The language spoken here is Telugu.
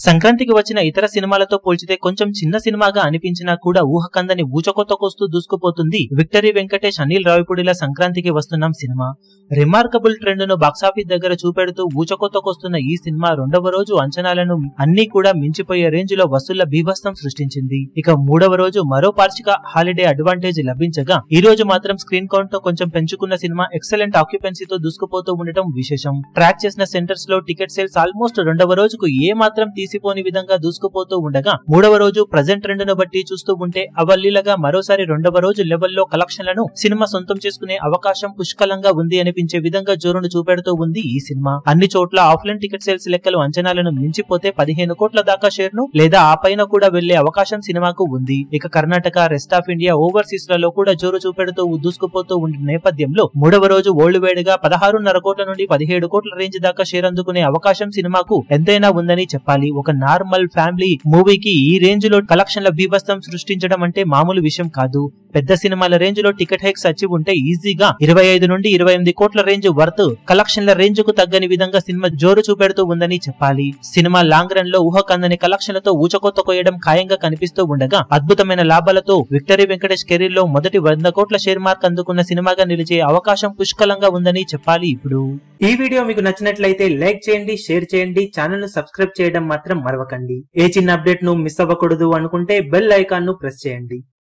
సంక్రాంతికి వచ్చిన ఇతర సినిమాలతో పోల్చితే కొంచెం చిన్న సినిమాగా అనిపించినా కూడా ఊహకందని ఊచకొత్తకొస్తూ దూసుకుపోతుంది విక్టరీ వెంకటేష్, అనిల్ రావిపూడిల సంక్రాంతికి వస్తున్నాం సినిమా. రిమార్కబుల్ ట్రెండ్ ను బాక్సాఫీస్ దగ్గర చూపెడుతూ ఊచకొత్తకొస్తున్న ఈ సినిమా రెండవ రోజు అంచనాలను అన్ని కూడా మించిపోయే రేంజ్ లో వసూళ్ల బీభత్సం సృష్టించింది. ఇక మూడవ రోజు మరో పార్షిక హాలిడే అడ్వాంటేజ్ లభించగా ఈ రోజు మాత్రం స్క్రీన్ కౌంట్ తో కొంచెం పెంచుకున్న సినిమా ఎక్సలెంట్ ఆక్యుపెన్సీతో దూసుకుపోతూ ఉండటం విశేషం. ట్రాక్ చేసిన సెంటర్స్ లో టికెట్ సేల్స్ ఆల్మోస్ట్ రెండవ రోజుకు ఏ మాత్రం తీసిపోని విధంగా దూసుకుపోతూ ఉండగా మూడవ రోజు ప్రజెంట్ ట్రెండ్ ను బట్టి చూస్తూ ఉంటే అవలీలగా మరోసారి రెండవ రోజు లెవెల్లో కలెక్షన్లను సినిమా సొంతం చేసుకునే అవకాశం పుష్కలంగా ఉంది అనిపించే విధంగా జోరును చూపెడుతూ ఉంది ఈ సినిమా. అన్ని చోట్ల ఆఫ్లైన్ టికెట్ సేల్స్ లెక్కలు అంచనాలను మించిపోతే 15 కోట్ల దాకా షేర్ ను లేదా ఆ పైన కూడా వెళ్లే అవకాశం సినిమాకు ఉంది. ఇక Karnataka, rest of India, overseas లలో కూడా జోరు చూపెడుతూ దూసుకుపోతూ ఉన్న నేపథ్యంలో మూడవ రోజు ఓల్డ్ వేడ్ గా 16.5 కోట్ల నుండి 17 కోట్ల రేంజ్ దాకా షేర్ అందుకునే అవకాశం సినిమాకు ఎంతైనా ఉందని చెప్పాలి. ఒక నార్మల్ ఫ్యామిలీ మూవీకి ఈ రేంజ్ లో కలెక్షన్ల బీభత్సం సృష్టించడం అంటే మామూలు విషయం కాదు. పెద్ద సినిమాల రేంజ్ లో టికెట్ హైక్స్ వచ్చి ఉంటే ఈజీగా 25 నుండి 28 కోట్ల రేంజ్ వర్త్ కలెక్షన్ల రేంజ్ కు తగ్గని విధంగా సినిమా జోరు చూపెడుతూ ఉందని చెప్పాలి. సినిమా లాంగ్ రన్ లో ఊహకందని కలెక్షన్లతో ఊచకొత్త కోయడం ఖాయంగా కనిపిస్తూ ఉండగా అద్భుతమైన లాభాలతో విక్టరీ వెంకటేష్ కెరీర్ లో మొదటి 100 కోట్ల షేర్ మార్క్ అందుకున్న సినిమాగా నిలిచే అవకాశం పుష్కలంగా ఉందని చెప్పాలి. ఇప్పుడు ఈ వీడియో మీకు నచ్చినట్లయితే లైక్ చేయండి, షేర్ చేయండి, ఛానల్ ను సబ్స్క్రైబ్ చేయడం మాత్రం మరవకండి. ఏ చిన్న అప్డేట్ ను మిస్ అవ్వకూడదు అనుకుంటే బెల్ ఐకాన్ ను ప్రెస్ చేయండి.